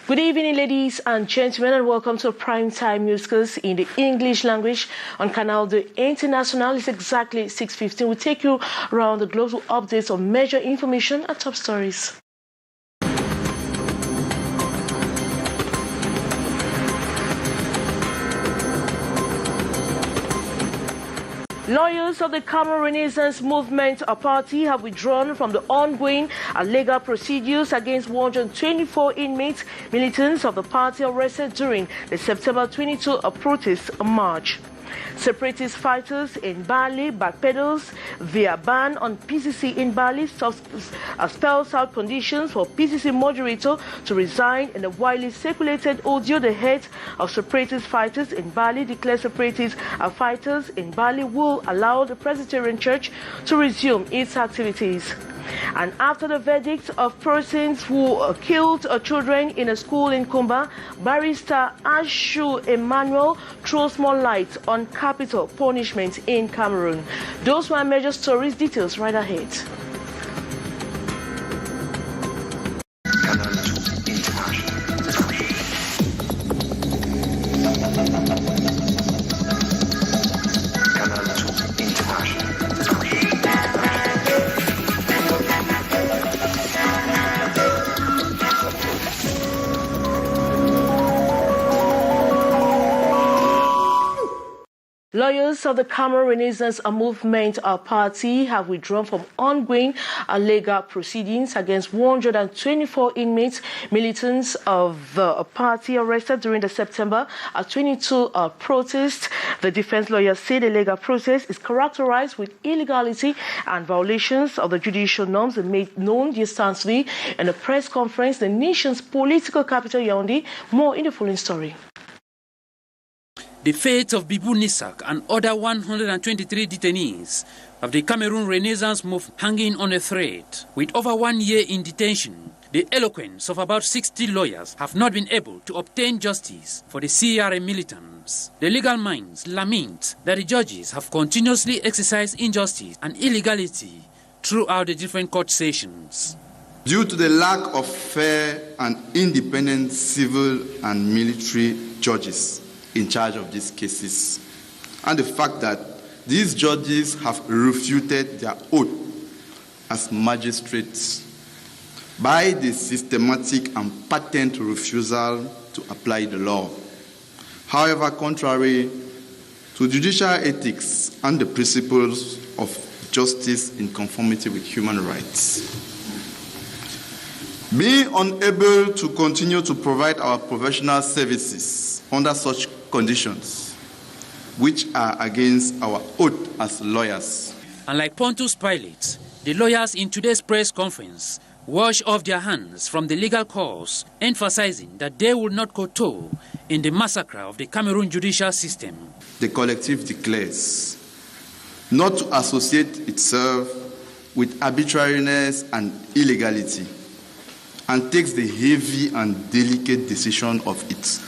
Good evening, ladies and gentlemen, and welcome to Primetime Newscast in the English language on Canal International. It's exactly 6:15. We'll take you around the globe with updates on major information and top stories. Lawyers of the Cameroon Renaissance Movement party have withdrawn from the ongoing legal procedures against 124 inmates, militants of the party arrested during the September 22 protest march. Separatist fighters in Bali backpedals via ban on PCC in Bali spells out conditions for PCC moderator to resign. In a widely circulated audio, the head of separatist fighters in Bali declared separatist fighters in Bali will allow the Presbyterian Church to resume its activities. And after the verdict of persons who killed children in a school in Kumba, barrister Ashu Emmanuel throws more light on capital punishment in Cameroon. Those were major stories. Details right ahead. Lawyers of the Cameroon Renaissance Movement party have withdrawn from ongoing legal proceedings against 124 inmates, militants of the party arrested during the September 22 protest. The defense lawyers say the legal process is characterized with illegality and violations of the judicial norms, and made known this Thursday in a press conference in the nation's political capital, Yaoundé. More in the following story. The fate of Bibu Nisak and other 123 detainees of the Cameroon Renaissance Movement hanging on a thread. With over 1 year in detention, the eloquence of about 60 lawyers have not been able to obtain justice for the CRM militants. The legal minds lament that the judges have continuously exercised injustice and illegality throughout the different court sessions. Due to the lack of fair and independent civil and military judges in charge of these cases, and the fact that these judges have refuted their oath as magistrates by the systematic and patent refusal to apply the law. However, contrary to judicial ethics and the principles of justice in conformity with human rights, being unable to continue to provide our professional services under such conditions, which are against our oath as lawyers. And like Pontius Pilate, the lawyers in today's press conference wash off their hands from the legal cause, emphasizing that they will not kowtow in the massacre of the Cameroon judicial system. The collective declares not to associate itself with arbitrariness and illegality, and takes the heavy and delicate decision of its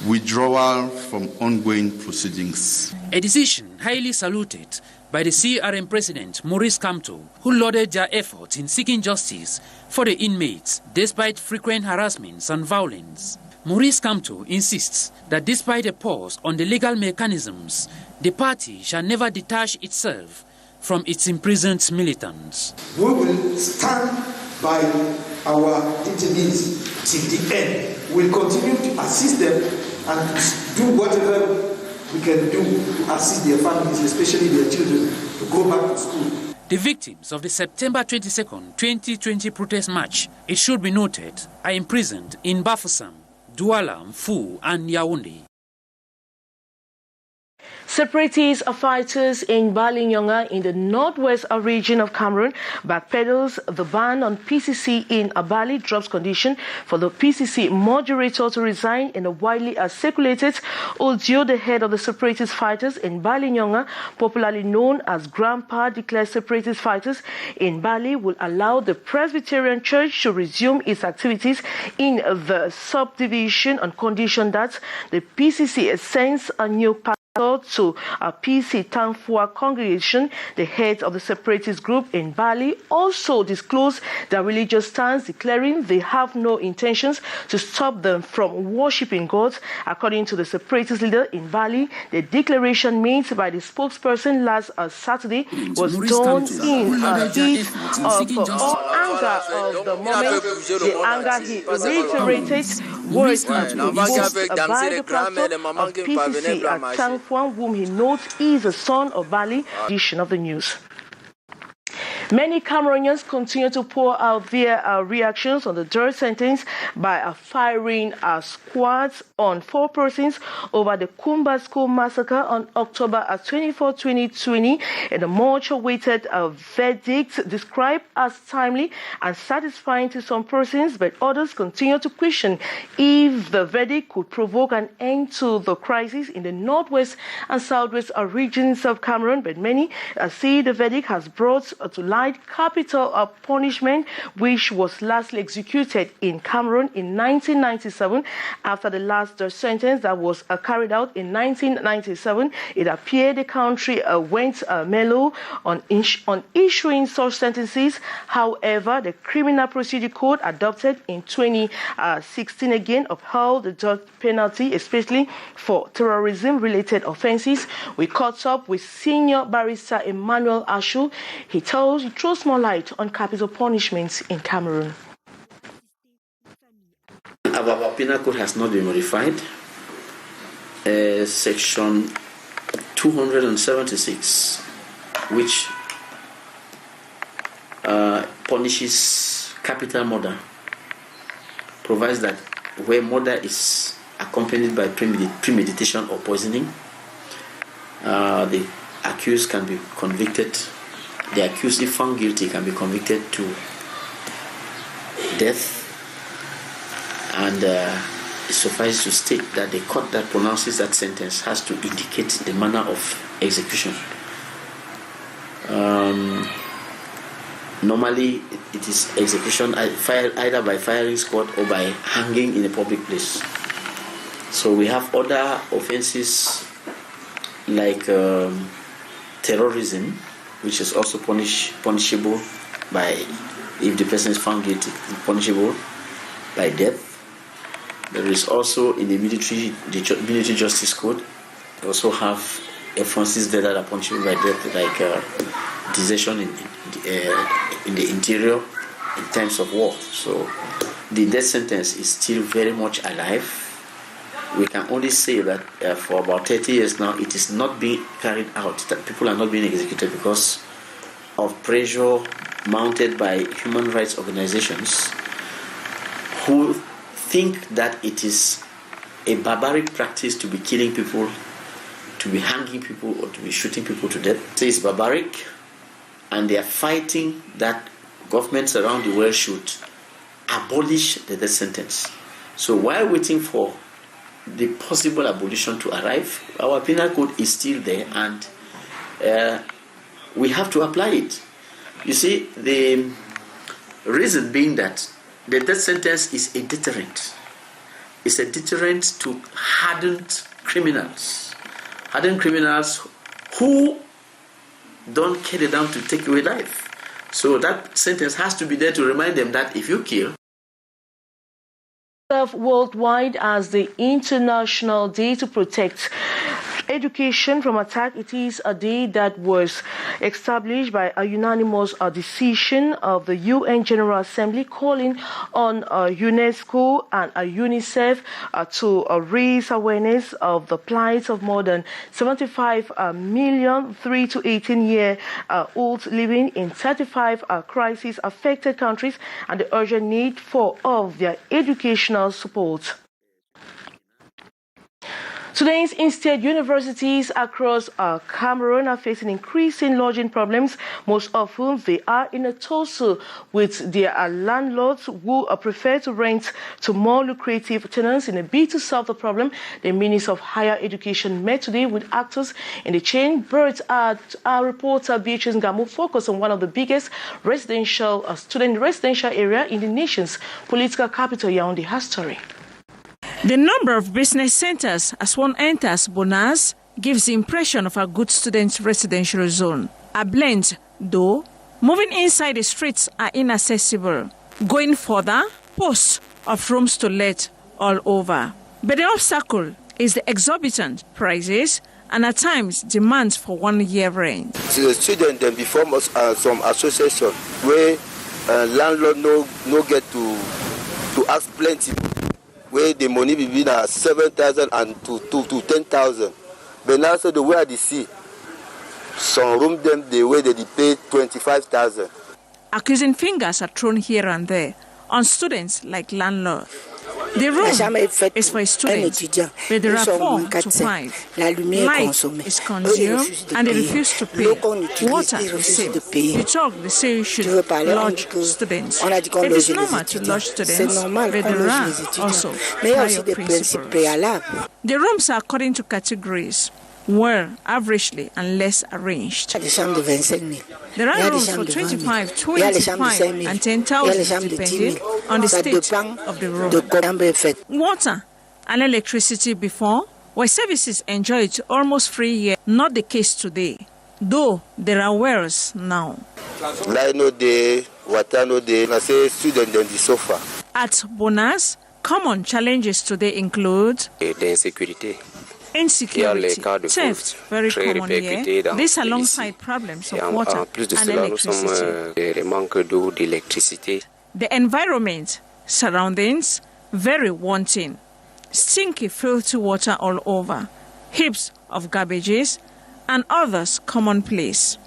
withdrawal from ongoing proceedings. A decision highly saluted by the CRM president, Maurice Kamto, who lauded their efforts in seeking justice for the inmates despite frequent harassments and violence. Maurice Kamto insists that despite a pause on the legal mechanisms, the party shall never detach itself from its imprisoned militants. We will stand by our detainees till the end. We'll continue to assist them and do whatever we can do to assist their families, especially their children, to go back to school. The victims of the September 22nd, 2020 protest march, it should be noted, are imprisoned in Bafoussam, Douala, Mfou, and Yaoundé. Separatist fighters in Balinyonga in the northwest region of Cameroon backpedals the ban on PCC in Bali, drops condition for the PCC moderator to resign. In a widely circulated audio, the head of the separatist fighters in Balinyonga, popularly known as Grandpa, declared separatist fighters in Bali will allow the Presbyterian Church to resume its activities in the subdivision on condition that the PCC sends a new to a PC Tangfua congregation. The heads of the separatist group in Bali also disclosed their religious stance, declaring they have no intentions to stop them from worshipping God. According to the separatist leader in Bali, the declaration made by the spokesperson last Saturday was done in a heat of anger of the moment. The anger he reiterated words invoked by the pastor of PCC at Tangfua, whom he notes is a son of Bali. Edition of the news. Many Cameroonians continue to pour out their reactions on the death sentence by firing squads on 4 persons over the Kumba school massacre on October 24, 2020, and a much-awaited verdict described as timely and satisfying to some persons, but others continue to question if the verdict could provoke an end to the crisis in the northwest and southwest regions of Cameroon. But many see the verdict has brought to light capital punishment, which was lastly executed in Cameroon in 1997 after the last death sentence that was carried out in 1997. It appeared the country went mellow on issuing such sentences. However, the Criminal Procedure Code adopted in 2016 again upheld the death penalty, especially for terrorism-related offenses. We caught up with senior barrister Emmanuel Ashu. He throws more light on capital punishments in Cameroon. Our penal code has not been modified. Section 276, which punishes capital murder, provides that where murder is accompanied by premeditation or poisoning, the accused can be convicted. The accused, if found guilty, can be convicted to death, and it suffices to state that the court that pronounces that sentence has to indicate the manner of execution. Normally, it is execution either by firing squad or by hanging in a public place. So we have other offenses like terrorism, which is also punishable by, if the person is found guilty, punishable by death. There is also in the military justice code, we also have offenses that are punishable by death, like desertion in the interior in times of war. So the death sentence is still very much alive. We can only say that for about 30 years now, it is not being carried out, that people are not being executed because of pressure mounted by human rights organizations who think that it is a barbaric practice to be killing people, to be hanging people, or to be shooting people to death. So it's barbaric, and they are fighting that governments around the world should abolish the death sentence. So while waiting for the possible abolition to arrive, our penal code is still there, and we have to apply it. You see, the reason being that the death sentence is a deterrent. It's a deterrent to hardened criminals who don't care down to take away life. So that sentence has to be there to remind them that if you kill, worldwide as the International Day to Protect Education from Attack. It is a day that was established by a unanimous decision of the UN General Assembly, calling on UNESCO and UNICEF to raise awareness of the plight of more than 75 million 3 to 18-year-olds living in 35 crisis-affected countries and the urgent need for all of their educational support. Today's in-state universities across Cameroon are facing increasing lodging problems. Most often, they are in a tussle with their landlords who prefer to rent to more lucrative tenants. In a bid to solve the problem, the Minister of Higher Education met today with actors in the chain. But our reporter Beatrice Ngamu focused on one of the biggest student residential area in the nation's political capital, Yaoundé. Her story. The number of business centers as one enters Bonas gives the impression of a good student residential zone. A blend, though, moving inside the streets are inaccessible. Going further, posts of rooms to let all over. But the obstacle is the exorbitant prices and at times demands for 1 year rent. The students then before some association where landlord no get to ask plenty, where the money be between 7,000 and to 10,000. But now so the way they see, some room them the way they pay 25,000. Accusing fingers are thrown here and there on students like landlord. The room is for a student, but there are 4 to 5. Light is consumed and they refuse to pay. Water is same. You talk, they say you should lodge students. It is normal to lodge students, but there are also higher principles. The rooms are according to categories, well, averagely and less arranged. There are rooms for 25, 25 and 10,000 depending on the state of the room. Water and electricity before were services enjoyed almost free here. Not the case today, though there are wells now. Light no day, water no day. I say student on the sofa. At Bonas, common challenges today include insecurity, theft, very common here. This alongside problems of water and electricity. The environment, surroundings, very wanting. Stinky, filthy water all over. Heaps of garbages and others commonplace.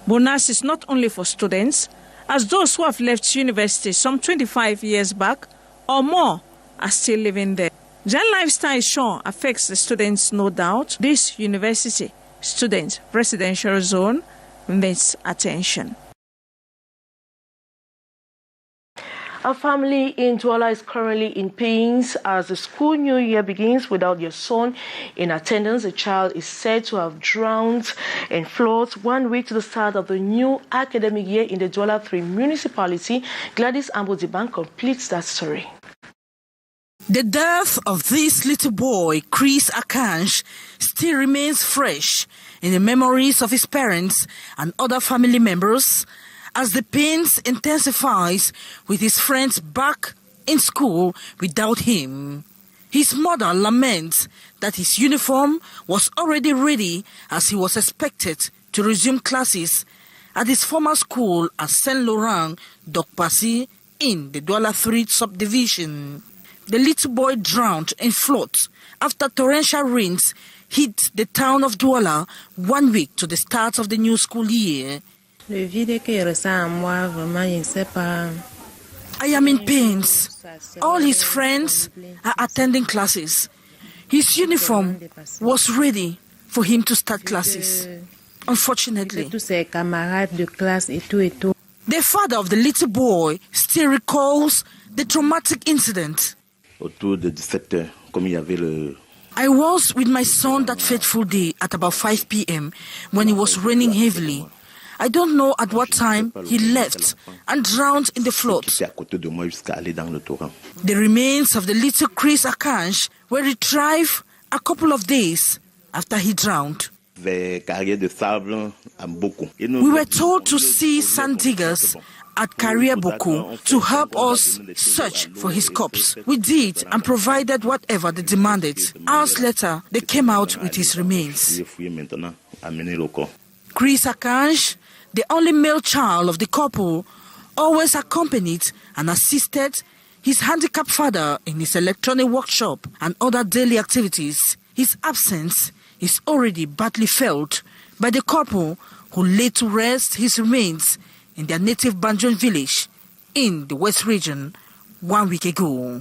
Bonas is not only for students, as those who have left university some 25 years back or more are still living there. Their lifestyle sure affects the students, no doubt. This university student residential zone needs attention. A family in Douala is currently in pains as the school new year begins without their son in attendance. The child is said to have drowned in floods 1 week to the start of the new academic year in the Douala 3 municipality. Gladys Ambodiban completes that story. The death of this little boy, Chris Akansh, still remains fresh in the memories of his parents and other family members as the pains intensifies with his friends back in school without him. His mother laments that his uniform was already ready as he was expected to resume classes at his former school at Saint Laurent, Dokpasi in the Douala 3 subdivision. The little boy drowned in floods after torrential rains hit the town of Douala 1 week to the start of the new school year. I am in pains. All his friends are attending classes. His uniform was ready for him to start classes. Unfortunately, the father of the little boy still recalls the traumatic incident. I was with my son that fateful day at about 5 p.m. when it was raining heavily. I don't know at what time he left and drowned in the floods. The remains of the little Chris Akansh were retrieved a couple of days after he drowned. We were told to see sand diggers at Carrier Boku to help us search for his corpse. We did and provided whatever they demanded. Hours later, they came out with his remains. Chris Akansh, the only male child of the couple, always accompanied and assisted his handicapped father in his electronic workshop and other daily activities. His absence is already badly felt by the couple who laid to rest his remains in their native Banjon village in the West region 1 week ago.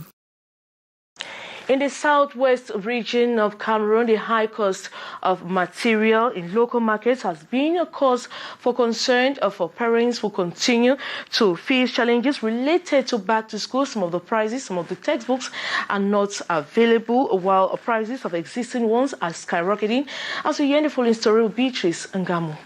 In the southwest region of Cameroon, the high cost of material in local markets has been a cause for concern for parents who continue to face challenges related to back to school. Some of the textbooks are not available, while prices of existing ones are skyrocketing. As we hear the following story with Beatrice Ngamu.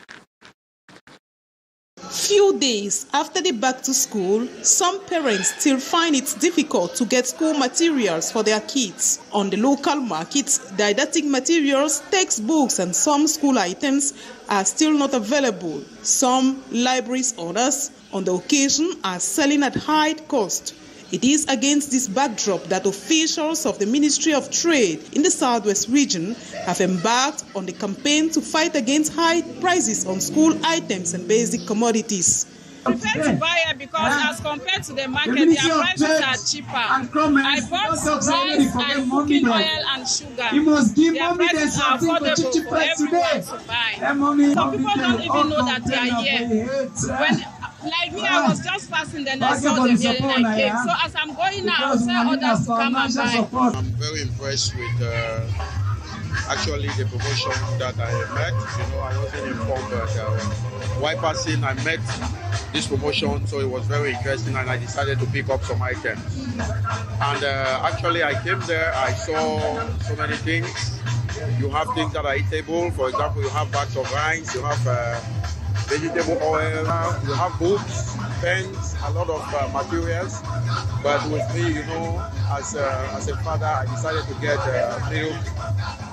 Few days after the back to school, some parents still find it difficult to get school materials for their kids. On the local markets, didactic materials, textbooks, and some school items are still not available. Some libraries owners, on the occasion, are selling at high cost. It is against this backdrop that officials of the Ministry of Trade in the Southwest region have embarked on the campaign to fight against high prices on school items and basic commodities. I prefer to buy it because as compared to the market, their prices are cheaper. I bought rice and cooking oil and sugar. Their prices are affordable for everyone to buy. Some people don't even know that they are here. Like me, I was just passing, then I saw them here and I came. So as I'm going now, I'll tell others to come and buy. I'm very impressed with actually the promotion that I met. I wasn't informed, but while passing, I met this promotion, so it was very interesting, and I decided to pick up some items. And actually, I came there, I saw so many things. You have things that are eatable. For example, you have bags of rice, you have vegetable oil, you have books, pens, a lot of materials. But with me, as a father, I decided to get milk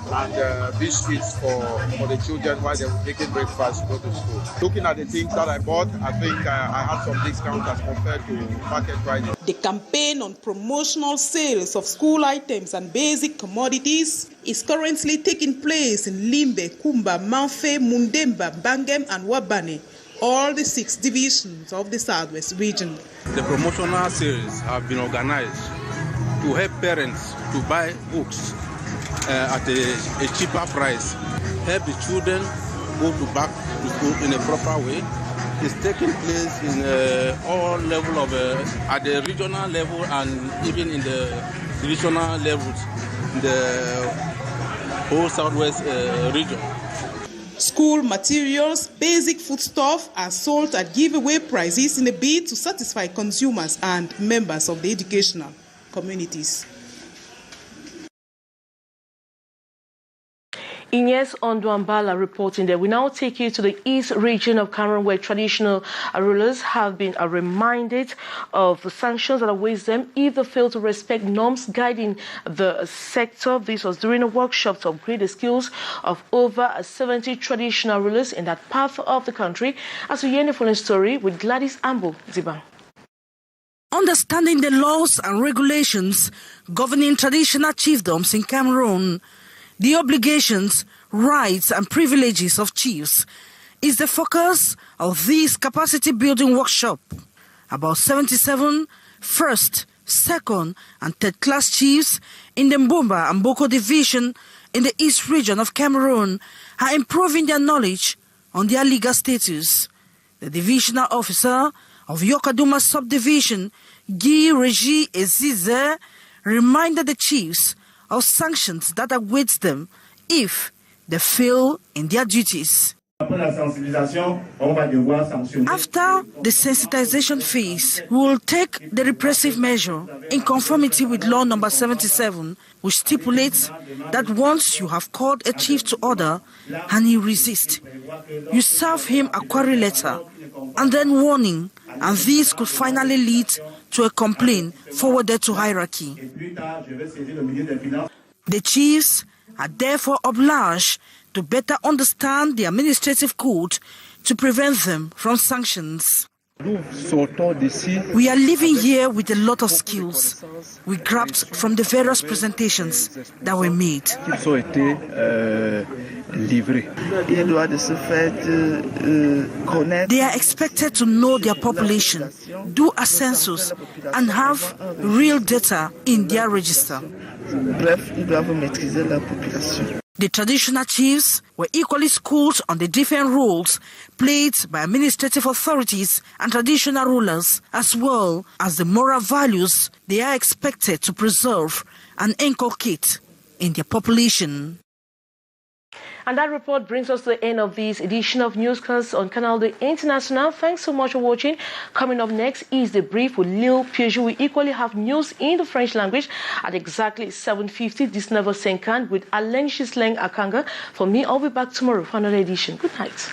and biscuits for the children while they were taking breakfast to go to school. Looking at the things that I bought, I think I had some discount as compared to market prices. The campaign on promotional sales of school items and basic commodities is currently taking place in Limbe, Kumba, Manfe, Mundemba, Bangem, and Wabane, all the 6 divisions of the Southwest region. The promotional sales have been organized to help parents to buy books at a cheaper price, help the children go back to school in a proper way. It's taking place in all level of at the regional level and even in the divisional levels in the whole Southwest region. School materials, basic foodstuff are sold at giveaway prices in a bid to satisfy consumers and members of the educational communities. Ines Onduambala reporting that we now take you to the East region of Cameroon, where traditional rulers have been reminded of the sanctions that await them if they fail to respect norms guiding the sector. This was during a workshop to upgrade the skills of over 70 traditional rulers in that part of the country. As we hear the following story with Gladys Ambo Zibang. Understanding the laws and regulations governing traditional chiefdoms in Cameroon, the obligations, rights and privileges of chiefs is the focus of this capacity-building workshop. About 77 first, second and third-class chiefs in the Mbumba and Boko division in the East region of Cameroon are improving their knowledge on their legal status. The divisional officer of Yokaduma subdivision, Guy Regi Ezize, reminded the chiefs of sanctions that await them if they fail in their duties. After the sensitization phase, we will take the repressive measure in conformity with Law Number 77, which stipulates that once you have called a chief to order and he resists, you serve him a query letter and then warning, and this could finally lead to a complaint forwarded to hierarchy. The chiefs are therefore obliged to better understand the administrative code to prevent them from sanctions. We are living here with a lot of skills we grabbed from the various presentations that were made. They are expected to know their population, do a census, and have real data in their register. The traditional chiefs were equally schooled on the different roles played by administrative authorities and traditional rulers, as well as the moral values they are expected to preserve and inculcate in their population. And that report brings us to the end of this edition of Newscast on Canal International. Thanks so much for watching. Coming up next is The Brief with Lil Piaget. We equally have news in the French language at exactly 7:50. This never Senkan with Alain Chisleng Akanga. For me, I'll be back tomorrow for another edition. Good night.